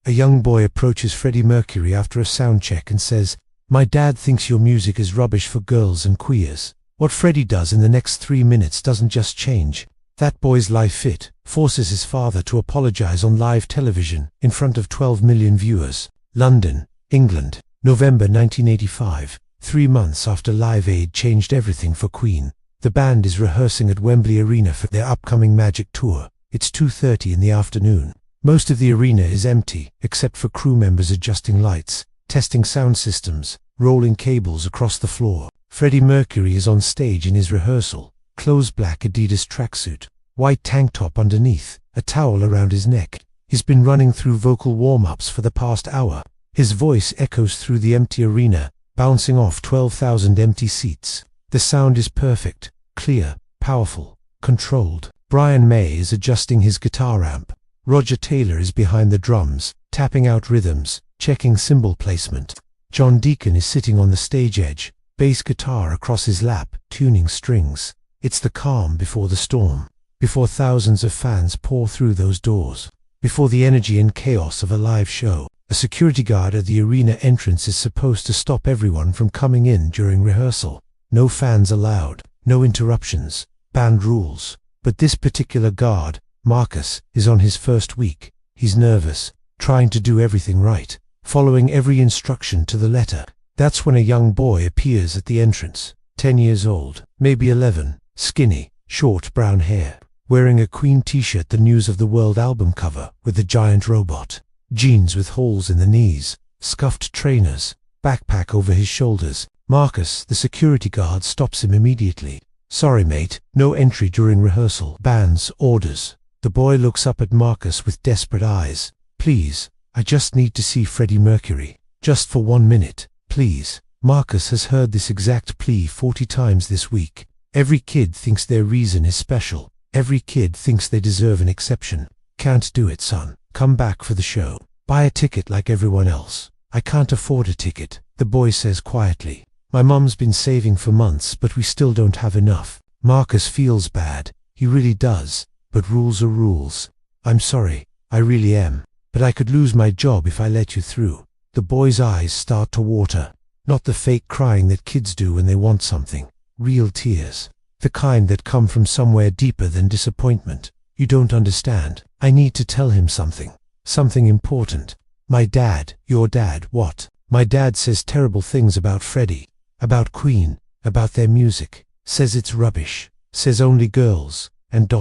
A young boy approaches Freddie Mercury after a sound check and says, "My dad thinks your music is rubbish for girls and queers." What Freddie does in the next 3 minutes doesn't just change that boy's life, it forces his father to apologize on live television in front of 12 million viewers. London, England, November 1985, 3 months after Live Aid changed everything for Queen. The band is rehearsing at Wembley Arena for their upcoming Magic Tour. It's 2:30 in the afternoon. Most of the arena is empty, except for crew members adjusting lights, testing sound systems, rolling cables across the floor. Freddie Mercury is on stage in his rehearsal, clothes black Adidas tracksuit, white tank top underneath, a towel around his neck. He's been running through vocal warm-ups for the past hour. His voice echoes through the empty arena, bouncing off 12,000 empty seats. The sound is perfect, clear, powerful, controlled. Brian May is adjusting his guitar amp. Roger Taylor is behind the drums, tapping out rhythms, checking cymbal placement. John Deacon is sitting on the stage edge, bass guitar across his lap, tuning strings. It's the calm before the storm, before thousands of fans pour through those doors, before the energy and chaos of a live show. A security guard at the arena entrance is supposed to stop everyone from coming in during rehearsal. No fans allowed, no interruptions, band rules. But this particular guard, Marcus, is on his first week. He's nervous, trying to do everything right, following every instruction to the letter. That's when a young boy appears at the entrance, 10 years old, maybe 11, skinny, short brown hair, wearing a Queen t-shirt, the News of the World album cover, with a giant robot, jeans with holes in the knees, scuffed trainers, backpack over his shoulders. Marcus, the security guard, stops him immediately. "Sorry mate, no entry during rehearsal. Band's orders." The boy looks up at Marcus with desperate eyes. "Please, I just need to see Freddie Mercury. Just for 1 minute, please." Marcus has heard this exact plea 40 times this week. Every kid thinks their reason is special. Every kid thinks they deserve an exception. "Can't do it, son. Come back for the show. Buy a ticket like everyone else." "I can't afford a ticket," the boy says quietly. "My mom's been saving for months, but we still don't have enough." Marcus feels bad. He really does. But rules are rules. "I'm sorry, I really am. But I could lose my job if I let you through." The boy's eyes start to water. Not the fake crying that kids do when they want something. Real tears. The kind that come from somewhere deeper than disappointment. "You don't understand. I need to tell him something. Something important. My dad." "Your dad, what?" "My dad says terrible things about Freddie. About Queen, about their music. Says it's rubbish. Says only girls, and ...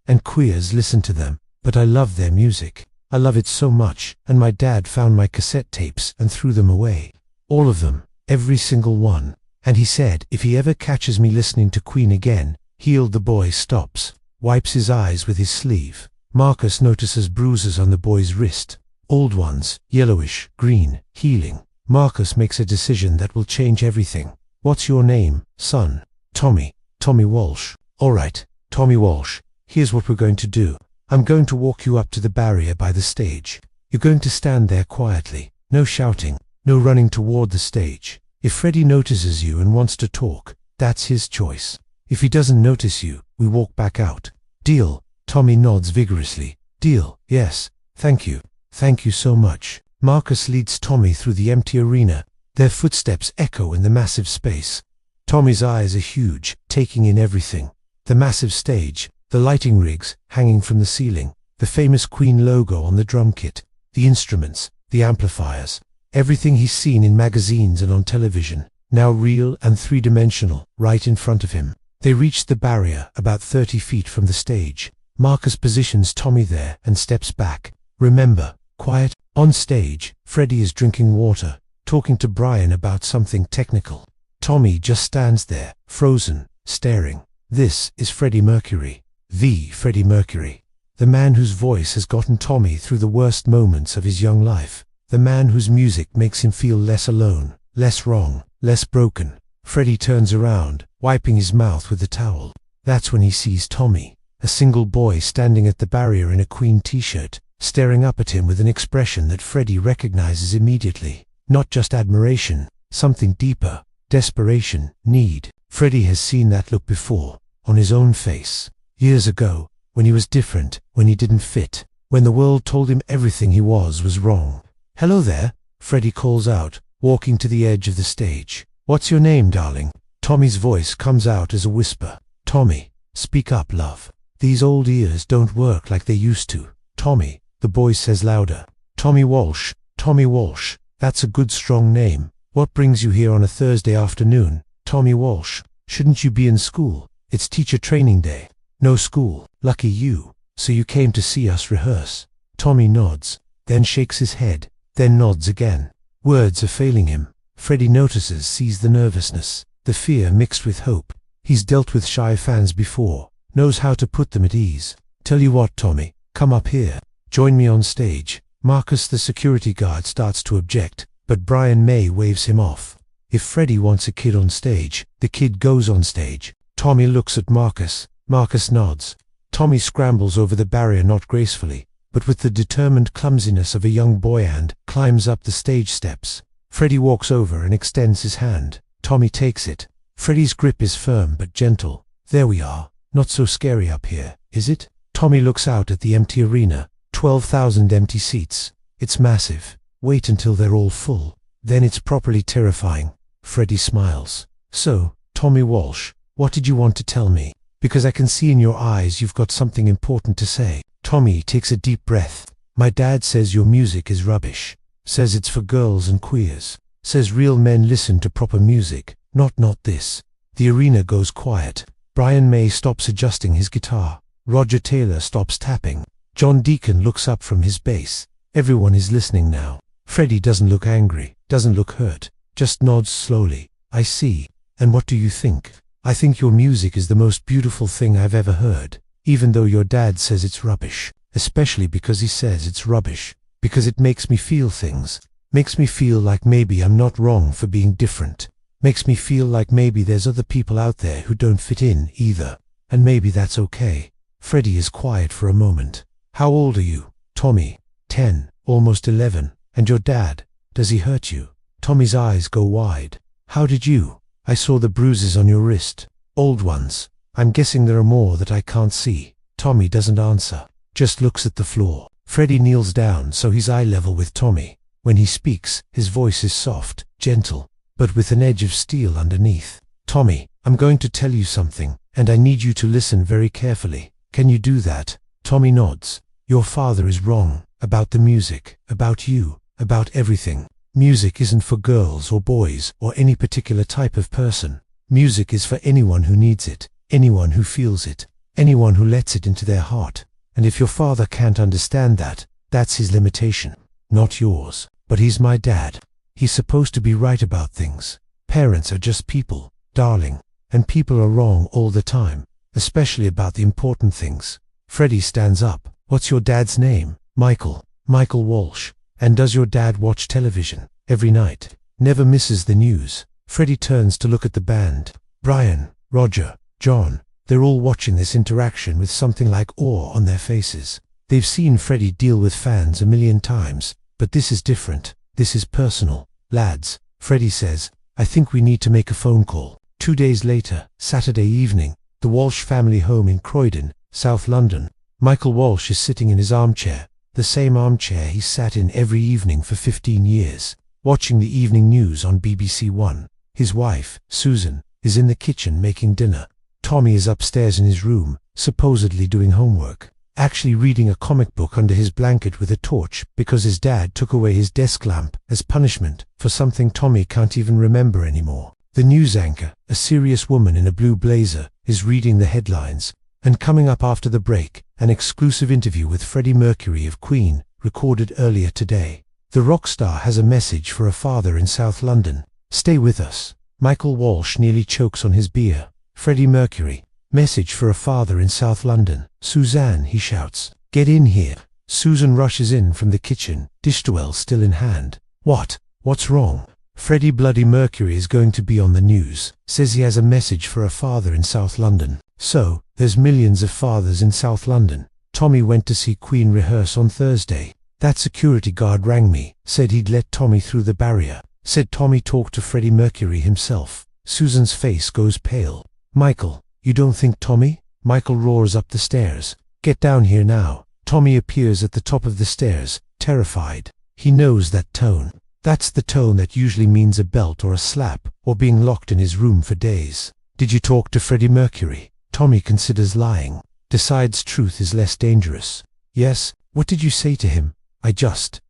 and queers listen to them. But I love their music. I love it so much, and my dad found my cassette tapes and threw them away. All of them, every single one. And he said, if he ever catches me listening to Queen again, he'll..." The boy stops, wipes his eyes with his sleeve. Marcus notices bruises on the boy's wrist. Old ones, yellowish, green, healing. Marcus makes a decision that will change everything. "What's your name, son?" "Tommy. Tommy Walsh." "All right, Tommy Walsh. Here's what we're going to do. I'm going to walk you up to the barrier by the stage. You're going to stand there quietly. No shouting, no running toward the stage. If Freddie notices you and wants to talk, that's his choice. If he doesn't notice you, we walk back out. Deal?" Tommy nods vigorously. "Deal, yes. Thank you. Thank you so much." Marcus leads Tommy through the empty arena. Their footsteps echo in the massive space. Tommy's eyes are huge, taking in everything. The massive stage, the lighting rigs hanging from the ceiling, the famous Queen logo on the drum kit, the instruments, the amplifiers. Everything he's seen in magazines and on television, now real and three-dimensional, right in front of him. They reach the barrier about 30 feet from the stage. Marcus positions Tommy there and steps back. Remember, quiet. On stage, Freddie is drinking water, talking to Brian about something technical. Tommy just stands there, frozen, staring. This is Freddie Mercury. The Freddie Mercury. The man whose voice has gotten Tommy through the worst moments of his young life. The man whose music makes him feel less alone, less wrong, less broken. Freddie turns around, wiping his mouth with the towel. That's when he sees Tommy, a single boy standing at the barrier in a Queen t-shirt, staring up at him with an expression that Freddie recognizes immediately. Not just admiration, something deeper, desperation, need. Freddie has seen that look before, on his own face. Years ago, when he was different, when he didn't fit, when the world told him everything he was wrong. "Hello there," Freddie calls out, walking to the edge of the stage. "What's your name, darling?" Tommy's voice comes out as a whisper. "Tommy, speak up, love. These old ears don't work like they used to." "Tommy," the boy says louder. "Tommy Walsh, Tommy Walsh. That's a good strong name. What brings you here on a Thursday afternoon, Tommy Walsh? Shouldn't you be in school? It's teacher training day." "No school. Lucky you. So you came to see us rehearse." Tommy nods, then shakes his head, then nods again. Words are failing him. Freddie notices, sees the nervousness, the fear mixed with hope. He's dealt with shy fans before, knows how to put them at ease. "Tell you what, Tommy, come up here. Join me on stage." Marcus, the security guard, starts to object, but Brian May waves him off. If Freddie wants a kid on stage, the kid goes on stage. Tommy looks at Marcus. Marcus nods. Tommy scrambles over the barrier, not gracefully, but with the determined clumsiness of a young boy, and climbs up the stage steps. Freddie walks over and extends his hand. Tommy takes it. Freddie's grip is firm but gentle. "There we are. Not so scary up here, is it?" Tommy looks out at the empty arena. 12,000 empty seats. It's massive. Wait until they're all full. Then it's properly terrifying. Freddie smiles. "So, Tommy Walsh, what did you want to tell me? Because I can see in your eyes you've got something important to say." Tommy takes a deep breath. "My dad says your music is rubbish. Says it's for girls and queers. Says real men listen to proper music, not this." The arena goes quiet. Brian May stops adjusting his guitar. Roger Taylor stops tapping. John Deacon looks up from his bass. Everyone is listening now. Freddie doesn't look angry, doesn't look hurt, just nods slowly. "I see. And what do you think?" "I think your music is the most beautiful thing I've ever heard, even though your dad says it's rubbish. Especially because he says it's rubbish. Because it makes me feel things. Makes me feel like maybe I'm not wrong for being different. Makes me feel like maybe there's other people out there who don't fit in either. And maybe that's okay." Freddie is quiet for a moment. "How old are you?" "Tommy, 10, almost 11. "And your dad, does he hurt you?" Tommy's eyes go wide. "How did you?" "I saw the bruises on your wrist. Old ones. I'm guessing there are more that I can't see." Tommy doesn't answer, just looks at the floor. Freddie kneels down so he's eye level with Tommy. When he speaks, his voice is soft, gentle, but with an edge of steel underneath. "Tommy, I'm going to tell you something, and I need you to listen very carefully. Can you do that?" Tommy nods. "Your father is wrong. About the music, about you, about everything. Music isn't for girls or boys or any particular type of person. Music is for anyone who needs it, anyone who feels it, anyone who lets it into their heart. And if your father can't understand that, that's his limitation, not yours. But he's my dad. He's supposed to be right about things. Parents are just people, darling, and people are wrong all the time, especially about the important things." Freddie stands up. "What's your dad's name?" "Michael. Michael Walsh." "And does your dad watch television?" "Every night. Never misses the news." Freddie turns to look at the band. Brian, Roger, John, they're all watching this interaction with something like awe on their faces. They've seen Freddie deal with fans a million times, but this is different. This is personal. "Lads," Freddie says, "I think we need to make a phone call." 2 days later, Saturday evening, the Walsh family home in Croydon, South London. Michael Walsh is sitting in his armchair, the same armchair he sat in every evening for 15 years, watching the evening news on BBC One. His wife, Susan, is in the kitchen making dinner. Tommy is upstairs in his room, supposedly doing homework, actually reading a comic book under his blanket with a torch because his dad took away his desk lamp as punishment for something Tommy can't even remember anymore. The news anchor, a serious woman in a blue blazer, is reading the headlines. And coming up after the break, an exclusive interview with Freddie Mercury of Queen, recorded earlier today. The rock star has a message for a father in South London. Stay with us. Michael Walsh nearly chokes on his beer. Freddie Mercury, message for a father in South London. "Suzanne," he shouts, "get in here." Susan rushes in from the kitchen, dish towel still in hand. What's wrong?" "Freddie Bloody Mercury is going to be on the news. Says he has a message for a father in South London." "So, there's millions of fathers in South London." Tommy went to see Queen rehearse on Thursday. That security guard rang me, said he'd let Tommy through the barrier. Said Tommy talked to Freddie Mercury himself. Susan's face goes pale. "Michael, you don't think Tommy?" Michael roars up the stairs. "Get down here now. Tommy appears at the top of the stairs, terrified. He knows that tone. That's the tone that usually means a belt or a slap, or being locked in his room for days. Did you talk to Freddie Mercury? Tommy considers lying. Decides truth is less dangerous. Yes. What did you say to him? I just...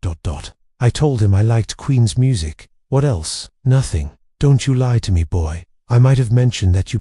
I told him I liked Queen's music. What else? Nothing. Don't you lie to me, boy. I might have mentioned that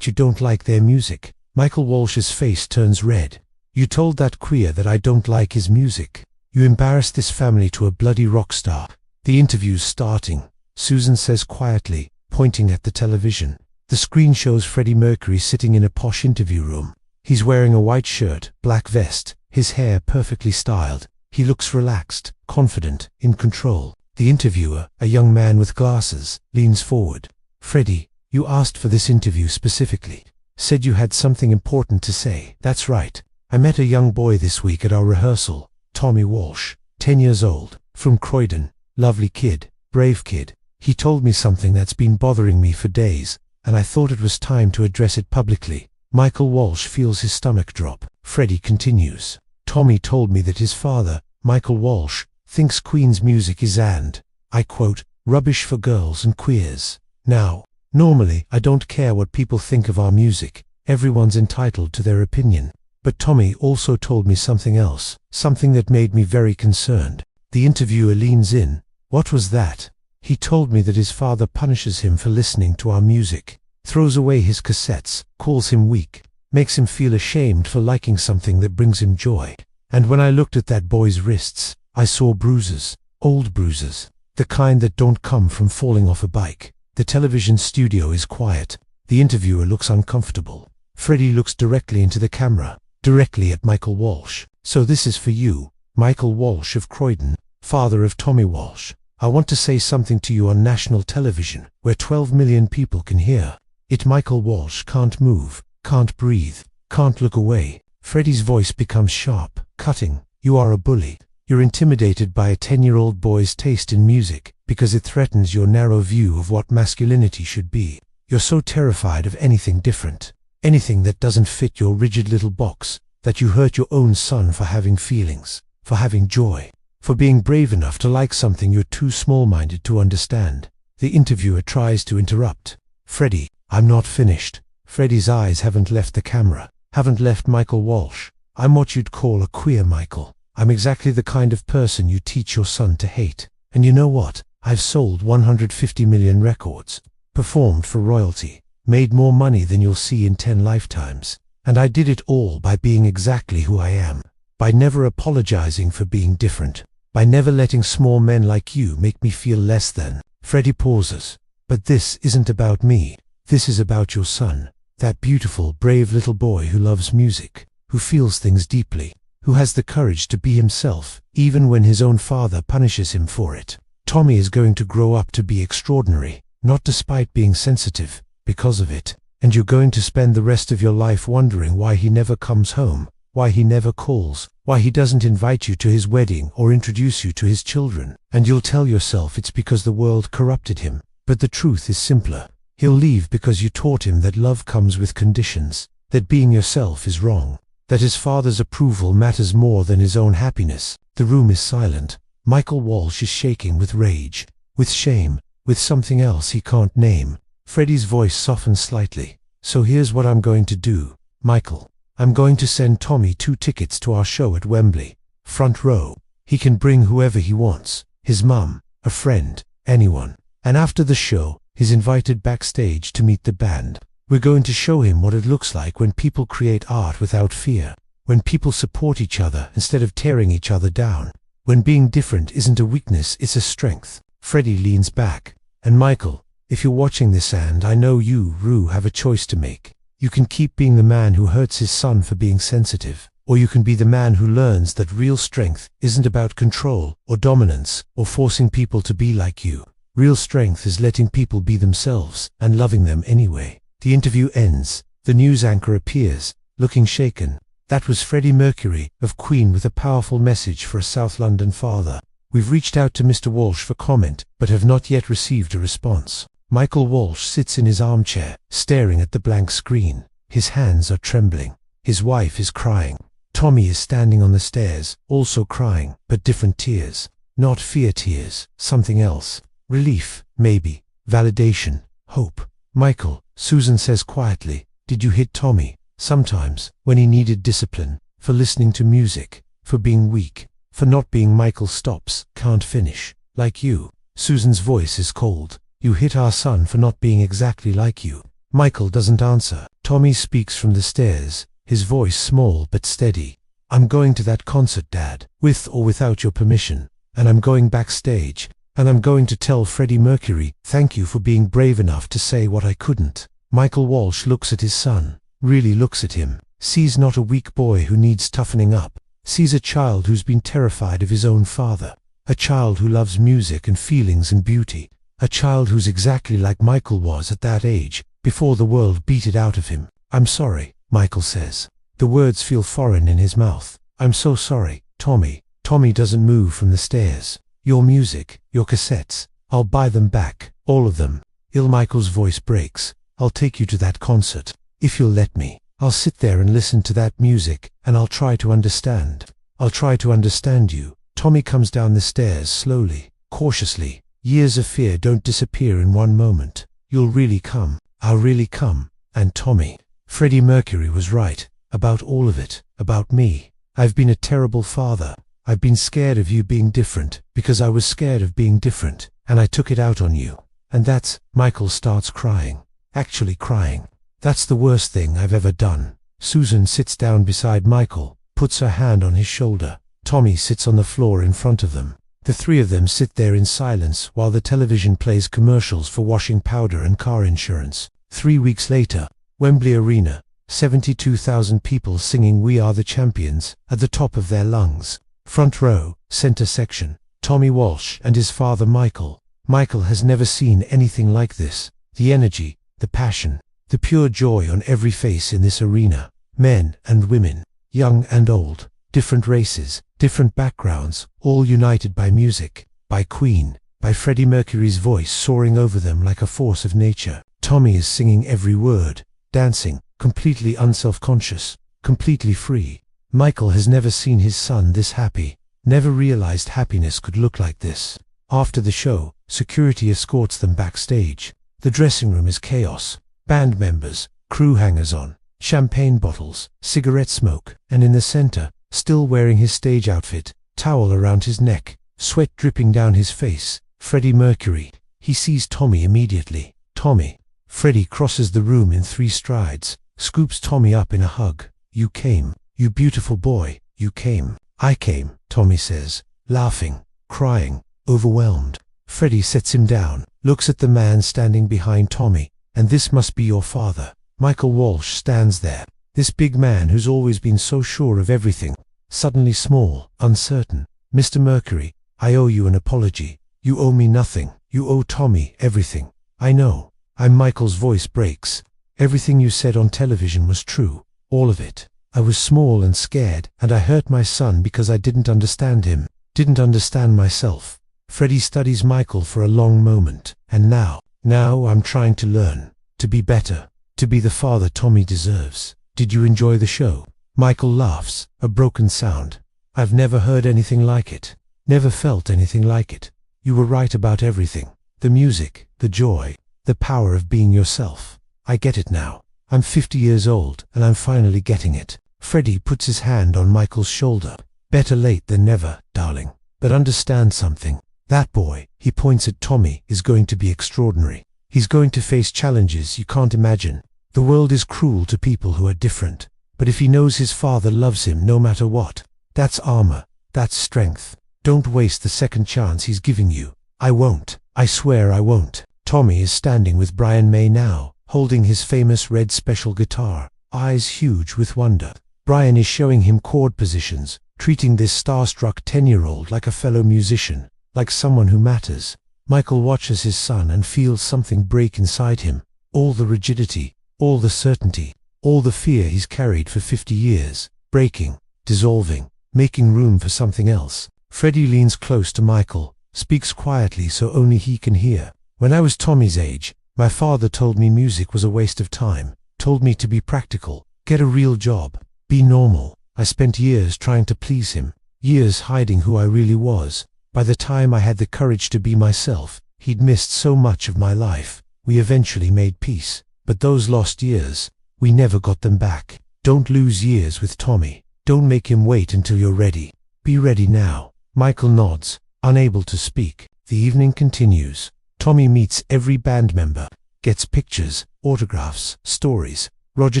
you don't like their music. Michael Walsh's face turns red. You told that queer that I don't like his music. You embarrassed this family to a bloody rock star. The interview's starting. Susan says quietly, pointing at the television. The screen shows Freddie Mercury sitting in a posh interview room. He's wearing a white shirt, black vest, his hair perfectly styled. He looks relaxed, confident, in control. The interviewer, a young man with glasses, leans forward. Freddie, you asked for this interview specifically. Said you had something important to say. That's right. I met a young boy this week at our rehearsal. Tommy Walsh, 10 years old, from Croydon. Lovely kid, brave kid. He told me something that's been bothering me for days, and I thought it was time to address it publicly. Michael Walsh feels his stomach drop. Freddie continues. Tommy told me that his father, Michael Walsh, thinks Queen's music is, and I quote, rubbish for girls and queers. Now, normally I don't care what people think of our music. Everyone's entitled to their opinion. But Tommy also told me something else, something that made me very concerned. The interviewer leans in. What was that? He told me that his father punishes him for listening to our music, throws away his cassettes, calls him weak, makes him feel ashamed for liking something that brings him joy. And when I looked at that boy's wrists, I saw bruises, old bruises, the kind that don't come from falling off a bike. The television studio is quiet. The interviewer looks uncomfortable. Freddie looks directly into the camera, directly at Michael Walsh. So this is for you, Michael Walsh of Croydon, father of Tommy Walsh. I want to say something to you on national television, where 12 million people can hear it. Michael Walsh can't move, can't breathe, can't look away. Freddie's voice becomes sharp, cutting. You are a bully. You're intimidated by a 10-year-old boy's taste in music, because it threatens your narrow view of what masculinity should be. You're so terrified of anything different, anything that doesn't fit your rigid little box, that you hurt your own son for having feelings, for having joy, for being brave enough to like something you're too small-minded to understand. The interviewer tries to interrupt. Freddie, I'm not finished. Freddie's eyes haven't left the camera, haven't left Michael Walsh. I'm what you'd call a queer Michael. I'm exactly the kind of person you teach your son to hate. And you know what? I've sold 150 million records, performed for royalty, made more money than you'll see in 10 lifetimes. And I did it all by being exactly who I am, by never apologizing for being different, by never letting small men like you make me feel less than. Freddie pauses. But this isn't about me. This is about your son, that beautiful, brave little boy who loves music, who feels things deeply, who has the courage to be himself, even when his own father punishes him for it. Tommy is going to grow up to be extraordinary, not despite being sensitive, because of it. And you're going to spend the rest of your life wondering why he never comes home, why he never calls, why he doesn't invite you to his wedding or introduce you to his children. And you'll tell yourself it's because the world corrupted him. But the truth is simpler. He'll leave because you taught him that love comes with conditions, that being yourself is wrong, that his father's approval matters more than his own happiness. The room is silent. Michael Walsh is shaking with rage, with shame, with something else he can't name. Freddie's voice softens slightly. So here's what I'm going to do, Michael. I'm going to send Tommy 2 tickets to our show at Wembley. Front row. He can bring whoever he wants. His mum, a friend, anyone. And after the show, he's invited backstage to meet the band. We're going to show him what it looks like when people create art without fear. When people support each other instead of tearing each other down. When being different isn't a weakness, it's a strength. Freddie leans back. And Michael, if you're watching this, and I know you, Rue, have a choice to make. You can keep being the man who hurts his son for being sensitive, or you can be the man who learns that real strength isn't about control or dominance or forcing people to be like you. Real strength is letting people be themselves and loving them anyway. The interview ends. The news anchor appears, looking shaken. That was Freddie Mercury of Queen with a powerful message for a South London father. We've reached out to Mr. Walsh for comment, but have not yet received a response. Michael Walsh sits in his armchair, staring at the blank screen. His hands are trembling. His wife is crying. Tommy is standing on the stairs, also crying, but different tears. Not fear tears, something else. Relief, maybe. Validation. Hope. Michael, Susan says quietly, did you hit Tommy? Sometimes, when he needed discipline, for listening to music, for being weak, for not being. Michael stops, can't finish. Like you. Susan's voice is cold. You hit our son for not being exactly like you. Michael doesn't answer. Tommy speaks from the stairs, his voice small but steady. I'm going to that concert, Dad, with or without your permission, and I'm going backstage, and I'm going to tell Freddie Mercury, thank you for being brave enough to say what I couldn't. Michael Walsh looks at his son, really looks at him, sees not a weak boy who needs toughening up, sees a child who's been terrified of his own father, a child who loves music and feelings and beauty, a child who's exactly like Michael was at that age, before the world beat it out of him. I'm sorry, Michael says. The words feel foreign in his mouth. I'm so sorry, Tommy. Tommy doesn't move from the stairs. Your music, your cassettes, I'll buy them back, all of them. Michael's voice breaks. I'll take you to that concert, if you'll let me. I'll sit there and listen to that music, and I'll try to understand. I'll try to understand you. Tommy comes down the stairs slowly, cautiously. Years of fear don't disappear in one moment. You'll really come. I'll really come. And Tommy, Freddie Mercury was right, about all of it, about me. I've been a terrible father. I've been scared of you being different, because I was scared of being different, and I took it out on you. And that's. Michael starts crying. Actually crying. That's the worst thing I've ever done. Susan sits down beside Michael, puts her hand on his shoulder. Tommy sits on the floor in front of them. The three of them sit there in silence while the television plays commercials for washing powder and car insurance. 3 weeks later, Wembley Arena, 72,000 people singing We Are the Champions at the top of their lungs. Front row, center section, Tommy Walsh and his father Michael. Michael has never seen anything like this. The energy, the passion, the pure joy on every face in this arena. Men and women, young and old, different races, different backgrounds, all united by music, by Queen, by Freddie Mercury's voice soaring over them like a force of nature. Tommy is singing every word, dancing, completely unself-conscious, completely free. Michael has never seen his son this happy, never realized happiness could look like this. After the show, security escorts them backstage. The dressing room is chaos. Band members, crew hangers-on, champagne bottles, cigarette smoke, and in the center, still wearing his stage outfit, towel around his neck, sweat dripping down his face, Freddie Mercury. He sees Tommy immediately. Tommy. Freddie crosses the room in 3 strides, scoops Tommy up in a hug. You came. You beautiful boy, you came. I came, Tommy says, laughing, crying, overwhelmed. Freddie sets him down, looks at the man standing behind Tommy. And this must be your father. Michael Walsh stands there. This big man who's always been so sure of everything, suddenly small, uncertain. Mr. Mercury, I owe you an apology. You owe me nothing. You owe Tommy everything. I know. Michael's voice breaks. Everything you said on television was true. All of it. I was small and scared, and I hurt my son because I didn't understand him, didn't understand myself. Freddie studies Michael for a long moment, and now I'm trying to learn, to be better, to be the father Tommy deserves. Did you enjoy the show? Michael laughs, a broken sound. I've never heard anything like it, never felt anything like it. You were right about everything. The music, the joy, the power of being yourself. I get it now. I'm 50 years old, and I'm finally getting it. Freddie puts his hand on Michael's shoulder. Better late than never, darling. But understand something. That boy, he points at Tommy, is going to be extraordinary. He's going to face challenges you can't imagine. The world is cruel to people who are different. But if he knows his father loves him no matter what, that's armor, that's strength. Don't waste the second chance he's giving you. I won't. I swear I won't. Tommy is standing with Brian May now, holding his famous red special guitar, eyes huge with wonder. Brian is showing him chord positions, treating this starstruck 10-year-old like a fellow musician, like someone who matters. Michael watches his son and feels something break inside him. All the rigidity, all the certainty, all the fear he's carried for 50 years, breaking, dissolving, making room for something else. Freddie leans close to Michael, speaks quietly so only he can hear. When I was Tommy's age, my father told me music was a waste of time, told me to be practical, get a real job, be normal. I spent years trying to please him, years hiding who I really was. By the time I had the courage to be myself, he'd missed so much of my life. We eventually made peace, but those lost years, we never got them back. Don't lose years with Tommy. Don't make him wait until you're ready. Be ready now. Michael nods, unable to speak. The evening continues. Tommy meets every band member, gets pictures, autographs, stories. Roger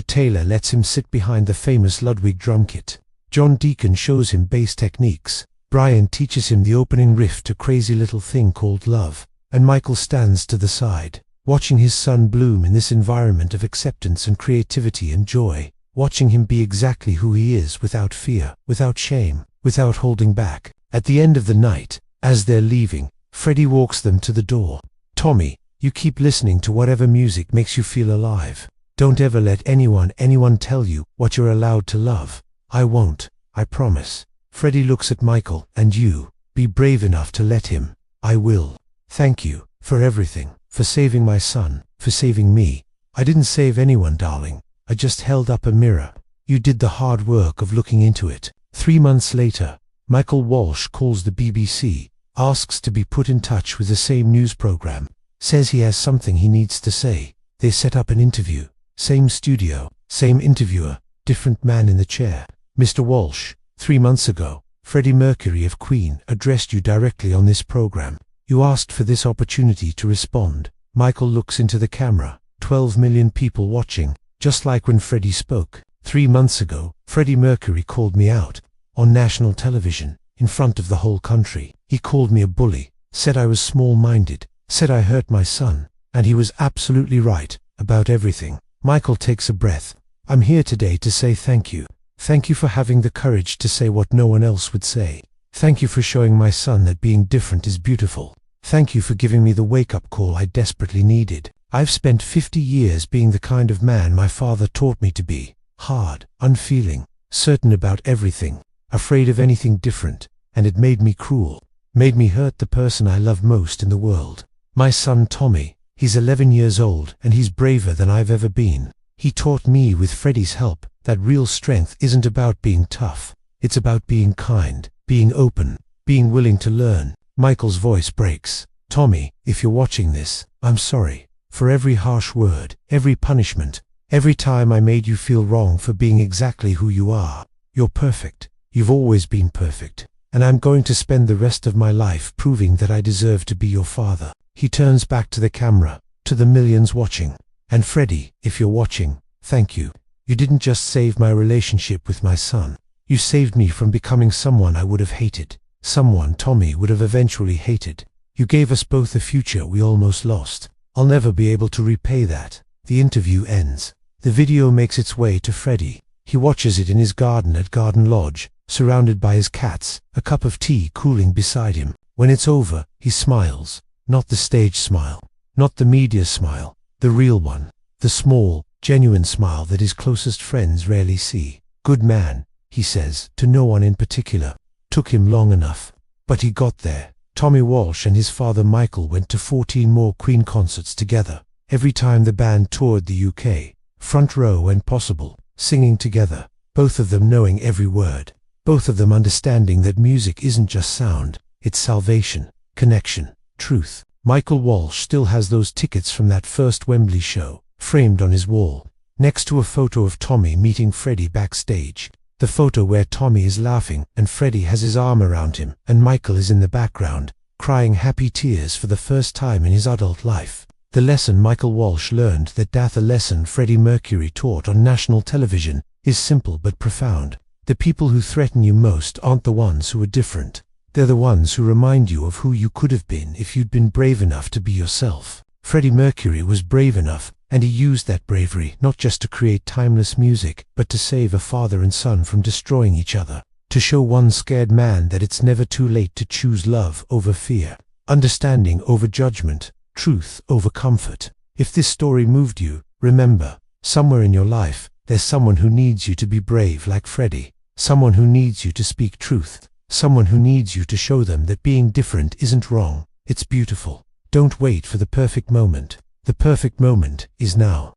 Taylor lets him sit behind the famous Ludwig drum kit. John Deacon shows him bass techniques. Brian teaches him the opening riff to Crazy Little Thing Called Love. And Michael stands to the side, watching his son bloom in this environment of acceptance and creativity and joy, watching him be exactly who he is without fear, without shame, without holding back. At the end of the night, as they're leaving, Freddie walks them to the door. Tommy, you keep listening to whatever music makes you feel alive. Don't ever let anyone tell you what you're allowed to love. I won't, I promise. Freddie looks at Michael, and you, be brave enough to let him. I will. Thank you, for everything, for saving my son, for saving me. I didn't save anyone, darling. I just held up a mirror. You did the hard work of looking into it. 3 months later, Michael Walsh calls the BBC, asks to be put in touch with the same news program, says he has something he needs to say. They set up an interview. Same studio, same interviewer, different man in the chair. Mr. Walsh, 3 months ago, Freddie Mercury of Queen addressed you directly on this program. You asked for this opportunity to respond. Michael looks into the camera. 12 million people watching, just like when Freddie spoke. 3 months ago, Freddie Mercury called me out, on national television, in front of the whole country. He called me a bully, said I was small-minded, said I hurt my son, and he was absolutely right, about everything. Michael takes a breath. I'm here today to say thank you. Thank you for having the courage to say what no one else would say. Thank you for showing my son that being different is beautiful. Thank you for giving me the wake-up call I desperately needed. I've spent 50 years being the kind of man my father taught me to be. Hard, unfeeling, certain about everything, afraid of anything different, and it made me cruel. Made me hurt the person I love most in the world. My son Tommy, he's 11 years old and he's braver than I've ever been. He taught me with Freddie's help that real strength isn't about being tough. It's about being kind, being open, being willing to learn. Michael's voice breaks. Tommy, if you're watching this, I'm sorry. For every harsh word, every punishment, every time I made you feel wrong for being exactly who you are. You're perfect. You've always been perfect. And I'm going to spend the rest of my life proving that I deserve to be your father. He turns back to the camera, to the millions watching. And Freddie, if you're watching, thank you. You didn't just save my relationship with my son. You saved me from becoming someone I would have hated. Someone Tommy would have eventually hated. You gave us both a future we almost lost. I'll never be able to repay that. The interview ends. The video makes its way to Freddie. He watches it in his garden at Garden Lodge, surrounded by his cats, a cup of tea cooling beside him. When it's over, he smiles. Not the stage smile. Not the media smile. The real one. The small, genuine smile that his closest friends rarely see. Good man, he says, to no one in particular. Took him long enough. But he got there. Tommy Walsh and his father Michael went to 14 more Queen concerts together. Every time the band toured the UK, front row when possible, singing together, both of them knowing every word. Both of them understanding that music isn't just sound, it's salvation, connection, truth. Michael Walsh still has those tickets from that first Wembley show, framed on his wall, next to a photo of Tommy meeting Freddie backstage. The photo where Tommy is laughing and Freddie has his arm around him and Michael is in the background, crying happy tears for the first time in his adult life. The lesson Michael Walsh learned that a lesson Freddie Mercury taught on national television is simple but profound. The people who threaten you most aren't the ones who are different. They're the ones who remind you of who you could have been if you'd been brave enough to be yourself. Freddie Mercury was brave enough, and he used that bravery not just to create timeless music, but to save a father and son from destroying each other. To show one scared man that it's never too late to choose love over fear, understanding over judgment, truth over comfort. If this story moved you, remember, somewhere in your life, there's someone who needs you to be brave like Freddie. Someone who needs you to speak truth. Someone who needs you to show them that being different isn't wrong, it's beautiful. Don't wait for the perfect moment. The perfect moment is now.